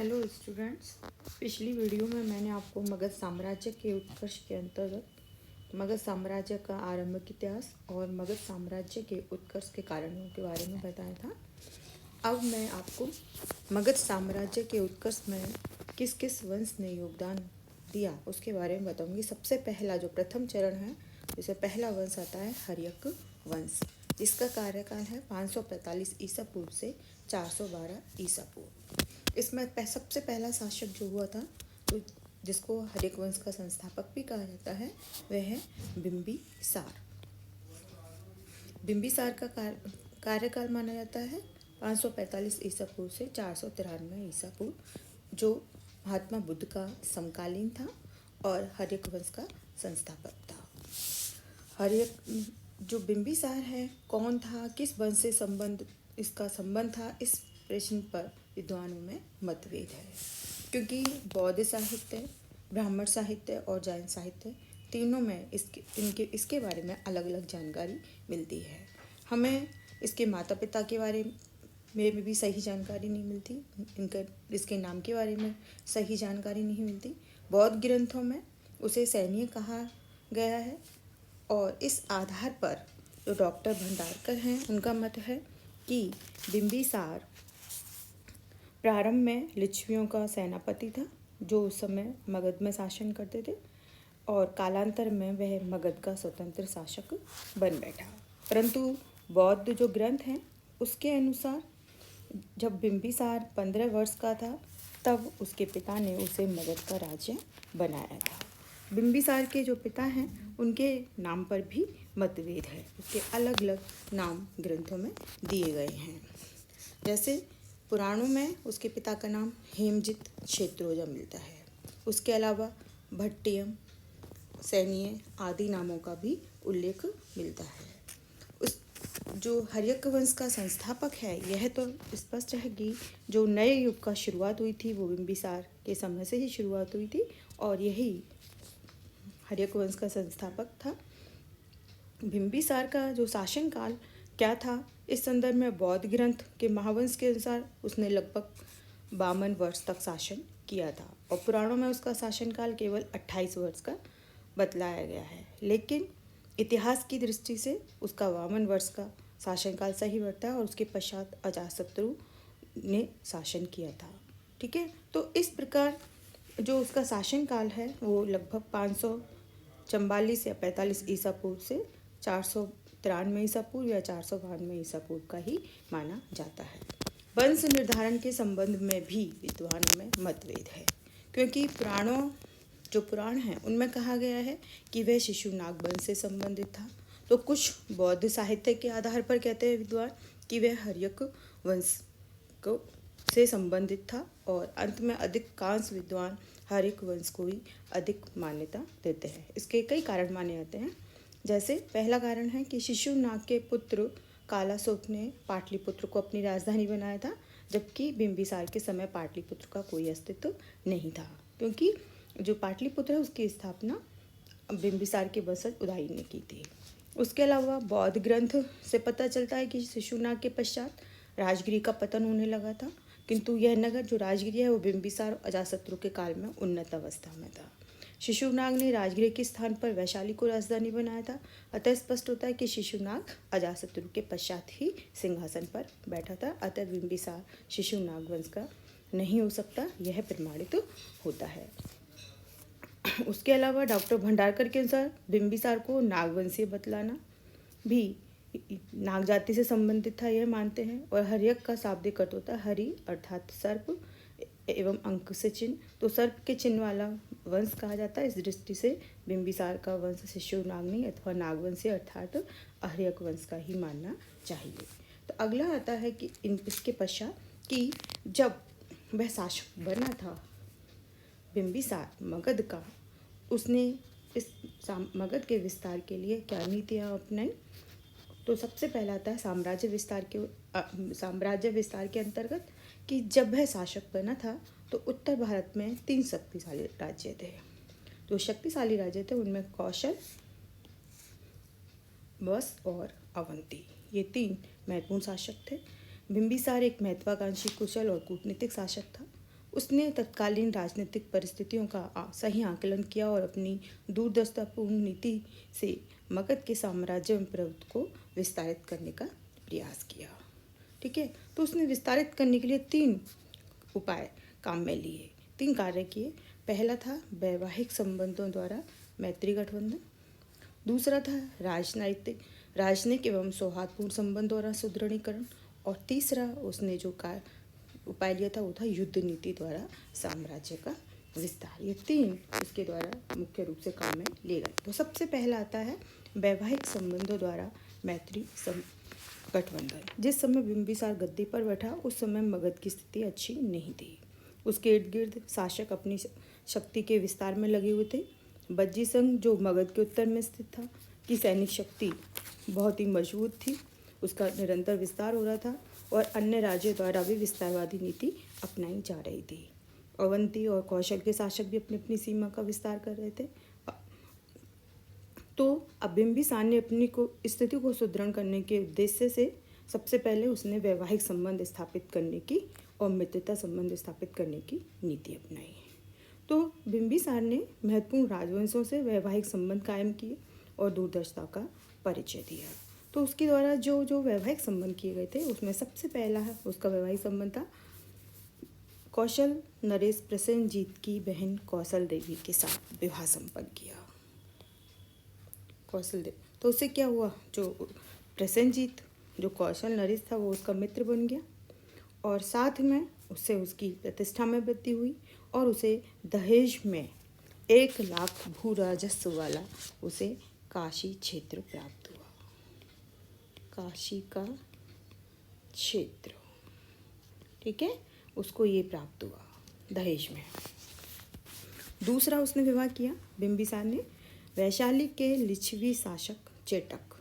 Hello students. पिछली video में मैंने आपको मगध साम्राज्य के उत्कर्ष के अंतर्गत मगध साम्राज्य का आरंभिक इतिहास और मगध साम्राज्य के उत्कर्ष के कारणों के बारे में बताया था। अब मैं आपको मगध साम्राज्य के उत्कर्ष में किस किस वंश ने योगदान दिया उसके बारे में बताऊंगी। सबसे पहला जो प्रथम चरण है, जिसे पहला वंश आता है हर्यक वंश, जिसका कार्यकाल है 545 ईसा पूर्व से 412 ईसा पूर्व। इसमें सबसे पहला शासक जो हुआ था, तो जिसको हर्यक वंश का संस्थापक भी कहा जाता है, वह है बिंबिसार। बिंबिसार का कार्यकाल माना जाता है 545 ईसा पूर्व से 493 ईसा पूर्व, जो महात्मा बुद्ध का समकालीन था और हर्यक वंश का संस्थापक था। हर्यक जो बिंबिसार है, कौन था, किस वंश से इसका संबंध था, इस प्रश्न पर विद्वानों में मतभेद है, क्योंकि बौद्ध साहित्य, ब्राह्मण साहित्य और जैन साहित्य तीनों में इसके बारे में अलग अलग जानकारी मिलती है। हमें इसके माता पिता के बारे में भी सही जानकारी नहीं मिलती, इसके नाम के बारे में सही जानकारी नहीं मिलती। बौद्ध ग्रंथों में उसे सैन्य कहा गया है और इस आधार पर जो डॉक्टर भंडारकर हैं, उनका मत है कि बिंबिसार प्रारंभ में लिच्छवियों का सेनापति था, जो उस समय मगध में शासन करते थे, और कालांतर में वह मगध का स्वतंत्र शासक बन बैठा। परंतु बौद्ध जो ग्रंथ हैं, उसके अनुसार जब बिंबिसार 15 वर्ष का था, तब उसके पिता ने उसे मगध का राज्य बनाया था। बिंबिसार के जो पिता हैं, उनके नाम पर भी मतभेद है। उसके अलग अलग नाम ग्रंथों में दिए गए हैं। जैसे पुराणों में उसके पिता का नाम हेमजित क्षेत्रोजा मिलता है। उसके अलावा भट्टियम, सैनिय आदि नामों का भी उल्लेख मिलता है। उस जो हर्यक वंश का संस्थापक है, यह तो स्पष्ट है कि जो नए युग का शुरुआत हुई थी वो बिंबिसार के समय से ही शुरुआत हुई थी, और यही हर्यक वंश का संस्थापक था। बिंबिसार का जो शासनकाल क्या था, इस संदर्भ में बौद्ध ग्रंथ के महावंश के अनुसार उसने लगभग 52 वर्ष तक शासन किया था, और पुराणों में उसका शासनकाल केवल 28 वर्ष का बतलाया गया है। लेकिन इतिहास की दृष्टि से उसका 52 वर्ष का शासनकाल सही बैठता है, और उसके पश्चात अजातशत्रु ने शासन किया था। ठीक है, तो इस प्रकार जो उसका शासनकाल है वो लगभग 544 या 45 ईसा पूर्व से 493 ईसा पूर्व या 492 ईसा पूर्व का ही माना जाता है। वंश निर्धारण के संबंध में भी विद्वानों में मतभेद है, क्योंकि जो पुराण हैं, उनमें कहा गया है कि वह शिशुनाग वंश से संबंधित था। तो कुछ बौद्ध साहित्य के आधार पर कहते हैं विद्वान कि वह हर्यक वंश से संबंधित था, और अंत में अधिकांश विद्वान हर्यक वंश को ही अधिक मान्यता देते हैं। इसके कई कारण माने जाते हैं। जैसे पहला कारण है कि शिशुनाग के पुत्र कालाशोक ने पाटलिपुत्र को अपनी राजधानी बनाया था, जबकि बिंबिसार के समय पाटलिपुत्र का कोई अस्तित्व नहीं था, क्योंकि जो पाटलिपुत्र है उसकी स्थापना बिंबिसार के वंशज उदयन ने की थी। उसके अलावा बौद्ध ग्रंथ से पता चलता है कि शिशुनाग के पश्चात राजगिरी का पतन होने लगा था, किंतु यह नगर जो राजगिरी है वो बिंबिसार और अजातशत्रु के काल में उन्नत अवस्था में था। शिशुनाग ने राजगिरी के स्थान पर वैशाली को राजधानी बनाया था। अतः स्पष्ट होता है कि शिशुनाग अजातशत्रु के पश्चात ही सिंहासन पर बैठा था। अतः बिंबिसार शिशुनाग वंश का नहीं हो सकता, यह प्रमाणित होता है। उसके अलावा डॉक्टर भंडारकर के अनुसार बिंबिसार को नागवंशीय बतलाना भी नाग जाति से संबंधित था, यह मानते हैं। और हर्यक का शाब्दिक अर्थ होता है हरि अर्थात सर्प एवं अंक से चिन्ह, तो सर्प के चिन्ह वाला वंश कहा जाता है। इस दृष्टि से बिंबिसार का वंश शिशुनागनी अथवा नागवंशीय अर्थात हर्यक वंश का ही मानना चाहिए। तो अगला आता है कि इसके पश्चात कि जब वह शासक बना था बिंबिसार मगध का, उसने इस मगध के विस्तार के लिए क्या नीतियाँ अपनाई। तो सबसे पहला आता है साम्राज्य विस्तार के अंतर्गत कि जब वह शासक बना था तो उत्तर भारत में 3 शक्तिशाली राज्य थे। तो शक्तिशाली राज्य थे, उनमें कौशल, बस और अवंती, ये 3 महत्वपूर्ण शासक थे। बिंबिसार एक महत्वाकांक्षी, कुशल और कूटनीतिक शासक था। उसने तत्कालीन राजनीतिक परिस्थितियों का सही आकलन किया और अपनी दूरदर्शितापूर्ण नीति से मगध के साम्राज्य में प्रभुत्व को विस्तारित करने का प्रयास किया। ठीक है, तो उसने विस्तारित करने के लिए 3 उपाय काम में लिए, 3 कार्य किए। पहला था वैवाहिक संबंधों द्वारा मैत्री गठबंधन, दूसरा था राजनयिक एवं सौहार्दपूर्ण संबंध द्वारा सुदृढ़ीकरण, और तीसरा उसने जो उपाय लिया था वो था युद्ध नीति द्वारा साम्राज्य का विस्तार। ये 3 इसके द्वारा मुख्य रूप से काम में लिए गए। तो सबसे पहला आता है वैवाहिक संबंधों द्वारा मैत्री गठबंधन। जिस समय बिंबिसार गद्दी पर बैठा उस समय मगध की स्थिति अच्छी नहीं थी। उसके इर्द गिर्द शासक अपनी शक्ति के विस्तार में लगे हुए थे। बज्जी संघ जो मगध के उत्तर में स्थित था की सैनिक शक्ति बहुत ही मजबूत थी, उसका निरंतर विस्तार हो रहा था और अन्य राज्यों द्वारा भी विस्तारवादी नीति अपनाई जा रही थी। अवंती और कौशल के शासक भी अपनी अपनी सीमा का विस्तार कर रहे थे। तो अब बिंबिसार ने अपनी स्थिति को सुदृढ़ करने के उद्देश्य से सबसे पहले उसने वैवाहिक संबंध स्थापित करने की और मित्रता संबंध स्थापित करने की नीति अपनाई। तो बिंबिसार ने महत्वपूर्ण राजवंशों से वैवाहिक संबंध कायम किए और दूरदर्शिता का परिचय दिया। तो उसके द्वारा जो जो वैवाहिक संबंध किए गए थे उसमें सबसे पहला है उसका वैवाहिक संबंध था कौशल नरेश प्रसेनजीत की बहन कौशल देवी के साथ विवाह संपन्न किया। कौशल देव, तो उससे क्या हुआ, जो प्रसेनजीत जो कौशल नरेश था वो उसका मित्र बन गया और साथ में उससे उसकी प्रतिष्ठा में वृद्धि हुई और उसे दहेज में 1 लाख भू राजस्व वाला उसे काशी क्षेत्र प्राप्त हुआ। काशी का क्षेत्र, ठीक है, उसको ये प्राप्त हुआ दहेज में। दूसरा उसने विवाह किया बिंबिसार ने वैशाली के लिच्छवी शासक चेटक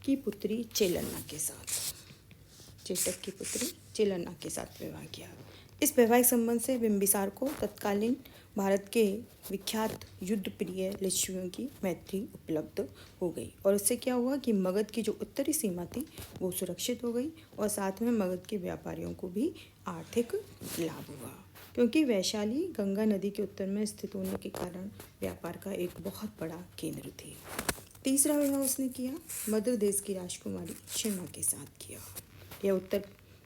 की पुत्री चेलन्ना के साथ, चेटक की पुत्री चेलन्ना के साथ विवाह किया। इस वैवाहिक संबंध से बिंबिसार को तत्कालीन भारत के विख्यात युद्ध प्रिय लिच्छवियों की मैत्री उपलब्ध हो गई और इससे क्या हुआ कि मगध की जो उत्तरी सीमा थी वो सुरक्षित हो गई और साथ में मगध के व्यापारियों को भी आर्थिक लाभ हुआ, क्योंकि वैशाली गंगा नदी के उत्तर में स्थित होने के कारण व्यापार का एक बहुत बड़ा केंद्र थी। तीसरा विवाह उसने किया मध्य देश की राजकुमारी क्षेमा के साथ किया।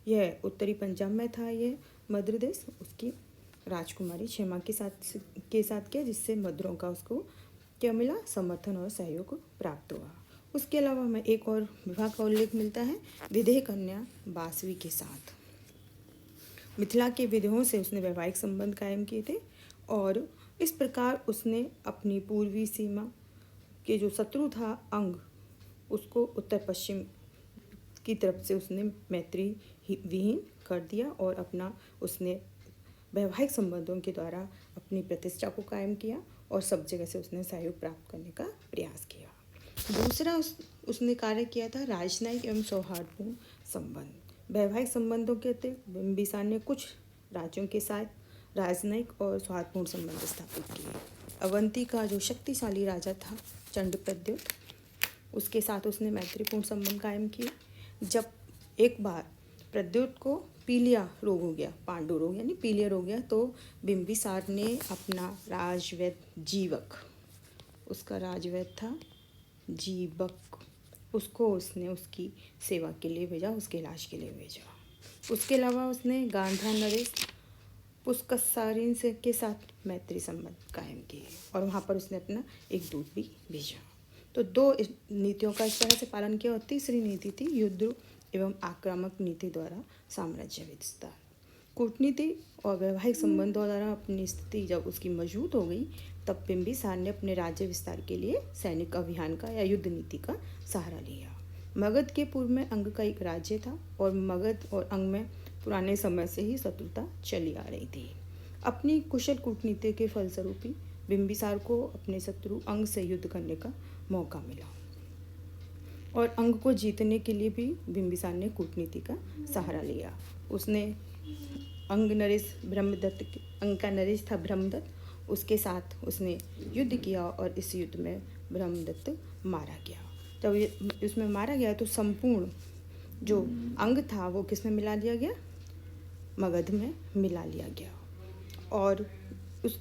यह उत्तरी पंजाब में था, ये मध्य देश, उसकी राजकुमारी क्षेमा के साथ किया, जिससे मद्रों का उसको क्या मिला, समर्थन और सहयोग प्राप्त हुआ। उसके अलावा हमें एक और विवाह का उल्लेख मिलता है विदेह कन्या बासवी के साथ। मिथिला के विदेहों से उसने वैवाहिक संबंध कायम किए थे और इस प्रकार उसने अपनी पूर्वी सीमा के जो शत्रु था अंग, उसको उत्तर पश्चिम की तरफ से उसने मैत्री विहीन कर दिया और अपना उसने वैवाहिक संबंधों के द्वारा अपनी प्रतिष्ठा को कायम किया और सब जगह से उसने सहयोग प्राप्त करने का प्रयास किया। दूसरा उसने कार्य किया था राजनयिक एवं सौहार्दपूर्ण संबंध। वैवाहिक संबंधों के अतिरिक्त बिंबिसार ने कुछ राज्यों के साथ राजनयिक और सौहार्दपूर्ण संबंध स्थापित किए। अवंती का जो शक्तिशाली राजा था चंद्रप्रद्योत, उसके साथ उसने मैत्रीपूर्ण संबंध कायम किए। जब एक बार प्रद्योत को पीलिया रोग हो गया, पांडु रोग यानी पीलिया रोग गया, तो बिंबिसार ने अपना राजवैद्य जीवक, उसका राजवैद्य था जीवक, उसको उसने उसकी सेवा के लिए भेजा, उसके इलाज के लिए भेजा। उसके अलावा उसने गांधा नरेश पुष्कसारिन से के साथ मैत्री संबंध कायम किए और वहाँ पर उसने अपना एक दूत भी भेजा। तो 2 नीतियों का इस तरह से पालन किया और तीसरी नीति थी युद्ध एवं आक्रामक नीति द्वारा साम्राज्य विस्तार। कूटनीति और वैवाहिक संबंधों द्वारा अपनी स्थिति जब उसकी मजबूत हो गई तब बिंबिसार ने अपने राज्य विस्तार के लिए सैनिक अभियान का या युद्ध नीति का सहारा लिया। मगध के पूर्व में अंग का एक राज्य था और मगध और अंग में पुराने समय से ही शत्रुता चली आ रही थी। अपनी कुशल कूटनीति के फलस्वरूप बिंबिसार को अपने शत्रु अंग से युद्ध करने का मौका मिला और अंग को जीतने के लिए भी बिंबिसार ने कूटनीति का सहारा लिया। उसने अंग का नरेश था ब्रह्मदत्त, उसके साथ उसने युद्ध किया और इस युद्ध में ब्रह्मदत्त मारा गया। जब इसमें मारा गया तो संपूर्ण जो अंग था वो किस में मिला लिया गया, मगध में मिला लिया गया और उस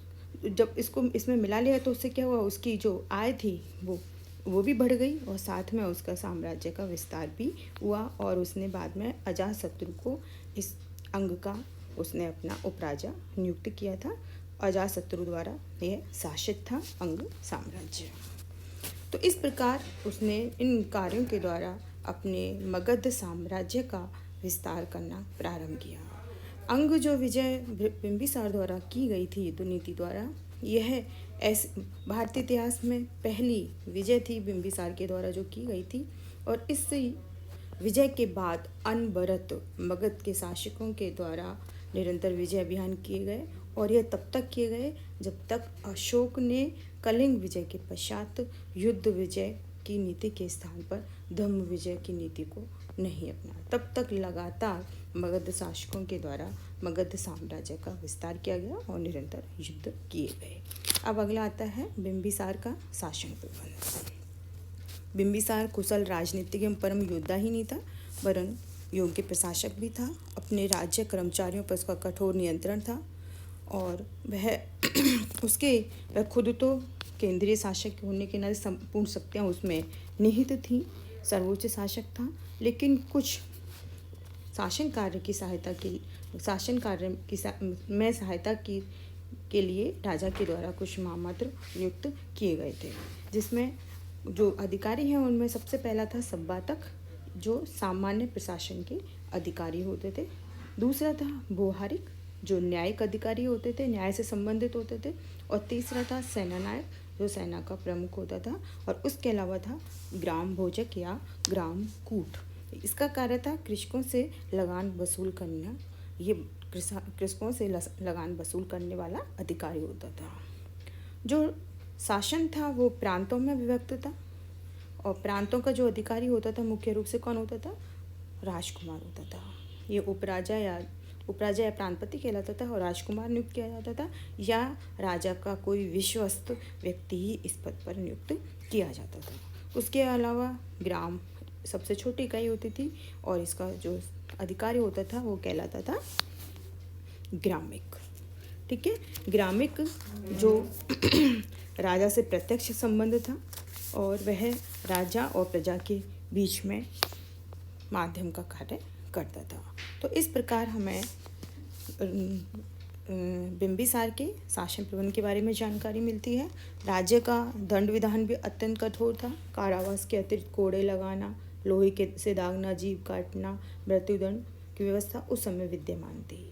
जब इसको इसमें मिला लिया तो उससे क्या हुआ, उसकी जो आय थी वो भी बढ़ गई और साथ में उसका साम्राज्य का विस्तार भी हुआ। और उसने बाद में अजातशत्रु को इस अंग का उसने अपना उपराजा नियुक्त किया था। अजातशत्रु द्वारा यह शासित था अंग साम्राज्य। तो इस प्रकार उसने इन कार्यों के द्वारा अपने मगध साम्राज्य का विस्तार करना प्रारंभ किया। अंग जो विजय बिंबिसार द्वारा की गई थी युद्ध नीति द्वारा, यह भारतीय इतिहास में पहली विजय थी बिंबिसार के द्वारा जो की गई थी। और इस विजय के बाद अनवरत मगध के शासकों के द्वारा निरंतर विजय अभियान किए गए और यह तब तक किए गए जब तक अशोक ने कलिंग विजय के पश्चात युद्ध विजय की नीति के स्थान पर धम्म विजय की नीति को नहीं अपनाया। तब तक लगातार मगध शासकों के द्वारा मगध साम्राज्य का विस्तार किया गया और निरंतर युद्ध किए गए। अब अगला आता है बिंबिसार का शासन प्रबंध। बिंबिसार कुशल राजनीतिक एवं परम योद्धा ही नहीं था, वरन योग्य प्रशासक भी था। अपने राज्य कर्मचारियों पर उसका कठोर नियंत्रण था और वह खुद तो केंद्रीय शासक होने के नाते संपूर्ण शक्तियाँ उसमें निहित थीं, सर्वोच्च शासक था। लेकिन कुछ शासन कार्य की सहायता के लिए राजा के द्वारा कुछ महामंत्र नियुक्त किए गए थे, जिसमें जो अधिकारी हैं उनमें सबसे पहला था संवादक, जो सामान्य प्रशासन के अधिकारी होते थे। दूसरा था बोहारिक, जो न्यायिक अधिकारी होते थे, न्याय से संबंधित होते थे। और तीसरा था सेनानायक, जो सेना का प्रमुख होता था। और उसके अलावा था ग्राम भोजक या ग्राम कूट। इसका कार्य था कृषकों से लगान वसूल करना। ये कृषकों से लगान वसूल करने वाला अधिकारी होता था। जो शासन था वो प्रांतों में विभक्त था और प्रांतों का जो अधिकारी होता था मुख्य रूप से कौन होता था, राजकुमार होता था। ये उपराजा या प्रांतपति कहलाता था और राजकुमार नियुक्त किया जाता था, या राजा का कोई विश्वस्त व्यक्ति ही इस पद पर नियुक्त किया जाता था। उसके अलावा ग्राम सबसे छोटी इकाई होती थी और इसका जो अधिकारी होता था वो कहलाता था ग्रामिक। ठीक है, ग्रामिक जो राजा से प्रत्यक्ष संबंध था और वह राजा और प्रजा के बीच में माध्यम का कार्य करता था। तो इस प्रकार हमें बिंबिसार के शासन प्रबंध के बारे में जानकारी मिलती है। राज्य का दंड विधान भी अत्यंत कठोर था। कारावास के अतिरिक्त कोड़े लगाना, लोहे से दागना, जीव काटना, मृत्युदंड की व्यवस्था उस समय विद्यमान थी।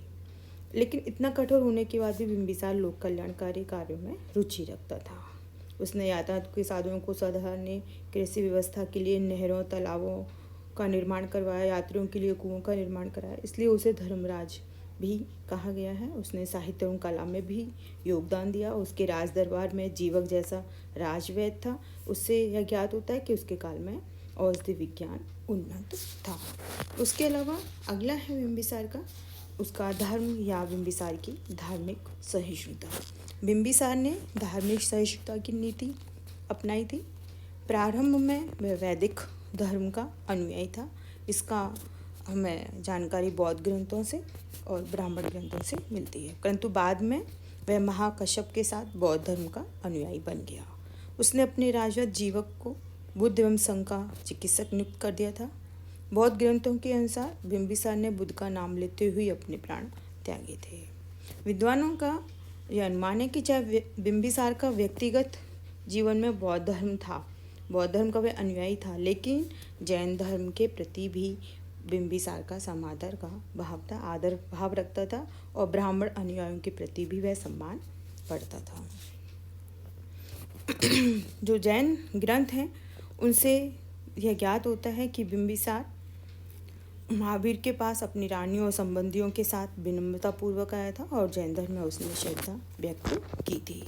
लेकिन इतना कठोर होने के बाद भी बिंबिसार लोक कल्याणकारी कार्यों में रुचि रखता था। उसने यातायात के साधनों को सुधारने, कृषि व्यवस्था के लिए नहरों, तालाबों का निर्माण करवाया, यात्रियों के लिए कुओं का निर्माण कराया, इसलिए उसे धर्मराज भी कहा गया है। उसने साहित्य एवं कला में भी योगदान दिया। उसके राज दरबार में जीवक जैसा राजवैद्य था। उससे यह ज्ञात होता है कि उसके काल में औषधि विज्ञान उन्नत था। उसके अलावा अगला है बिंबिसार का उसका धर्म या बिंबिसार की धार्मिक सहिष्णुता। बिंबिसार ने धार्मिक सहिष्णुता की नीति अपनाई थी। प्रारंभ में वह वैदिक धर्म का अनुयायी था। इसका हमें जानकारी बौद्ध ग्रंथों से और ब्राह्मण ग्रंथों से मिलती है, परंतु बाद में वह महाकश्यप के साथ बौद्ध धर्म का अनुयायी बन गया। उसने अपने राजवैद्य जीवक को बुद्ध एवं संघ का चिकित्सक नियुक्त कर दिया था। बौद्ध ग्रंथों के अनुसार बिंबिसार ने बुद्ध का नाम लेते हुए अपने प्राण त्यागे थे। विद्वानों का यह अनुमान है कि चाहे बिंबिसार का व्यक्तिगत जीवन में बौद्ध धर्म था, बौद्ध धर्म का वह अनुयायी था, लेकिन जैन धर्म के प्रति भी बिंबिसार का समादर का भाव था, आदर भाव रखता था और ब्राह्मण अनुयायियों के प्रति भी वह सम्मान करता था। जो जैन ग्रंथ हैं उनसे यह ज्ञात होता है कि बिंबिसार महावीर के पास अपनी रानियों और संबंधियों के साथ विनम्रतापूर्वक आया था और जैन धर्म में उसने श्रद्धा व्यक्त की थी।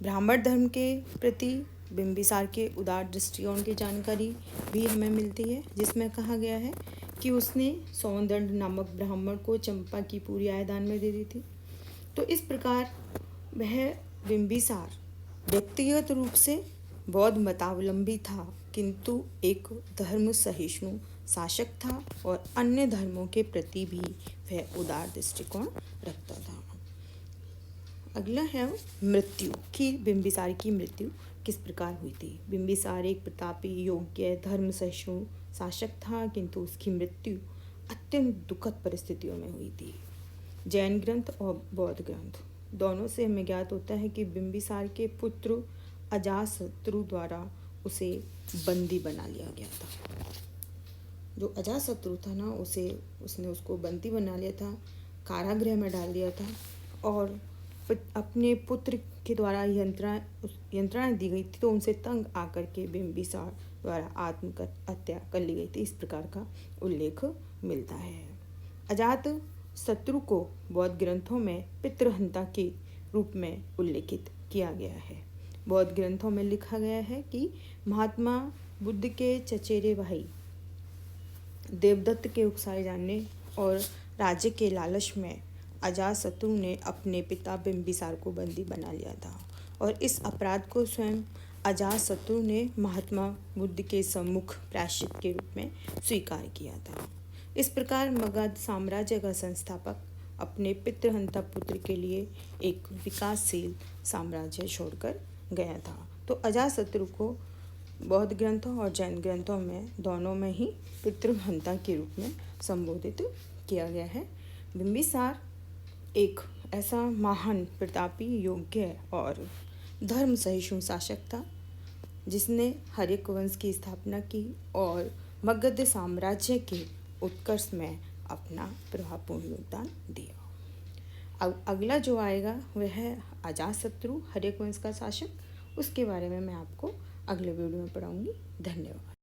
ब्राह्मण धर्म के प्रति बिंबिसार के उदार दृष्टिकोण की जानकारी भी हमें मिलती है, जिसमें कहा गया है कि उसने सौंदंड नामक ब्राह्मण को चंपा की पूरी आय दान में दे दी थी। तो इस प्रकार वह बिंबिसार व्यक्तिगत रूप से बौद्ध मतावलंबी था, किंतु एक धर्म सहिष्णु शासक था और अन्य धर्मों के प्रति भी वह उदार दृष्टिकोण रखता था। अगला है मृत्यु कि बिंबिसार की मृत्यु किस प्रकार हुई थी। बिंबिसार एक प्रतापी, योग्य, धर्म सहिष्णु शासक था, किंतु उसकी मृत्यु अत्यंत दुखद परिस्थितियों में हुई थी। जैन ग्रंथ और बौद्ध ग्रंथ दोनों से हमें ज्ञात होता है कि बिंबिसार के पुत्र अजातशत्रु द्वारा उसे बंदी बना लिया गया था। जो अजातशत्रु था ना, उसने उसको बंदी बना लिया था, कारागृह में डाल दिया था और अपने पुत्र के द्वारा यंत्रणाएं दी गई थी, तो उनसे तंग आकर के बिंबिसार द्वारा आत्महत्या कर ली गई थी। इस प्रकार का उल्लेख मिलता है। अजात शत्रु को बौद्ध ग्रंथों में पितृहंता के रूप में उल्लेखित किया गया है। बौद्ध ग्रंथों में लिखा गया है कि महात्मा बुद्ध के चचेरे भाई देवदत्त के उकसाए जाने और राज्य के लालच में अजातशत्रु ने अपने पिता बिंबिसार को बंदी बना लिया था और इस अपराध को स्वयं अजातशत्रु ने महात्मा बुद्ध के सम्मुख प्रायश्चित के रूप में स्वीकार किया था। इस प्रकार मगध साम्राज्य का संस्थापक अपने पितृहंता पुत्र के लिए एक विकासशील साम्राज्य छोड़कर गया था। तो अजातशत्रु को बौद्ध ग्रंथों और जैन ग्रंथों में दोनों में ही पितृहंता के रूप में संबोधित किया गया है। बिंबिसार एक ऐसा महान, प्रतापी, योग्य और धर्म सहिष्णु शासक था जिसने हर्यक वंश की स्थापना की और मगध साम्राज्य के उत्कर्ष में अपना प्रभावपूर्ण योगदान दिया। अब अगला जो आएगा वह है अजातशत्रु, हर्यक वंश का शासक। उसके बारे में मैं आपको अगले वीडियो में पढ़ाऊंगी। धन्यवाद।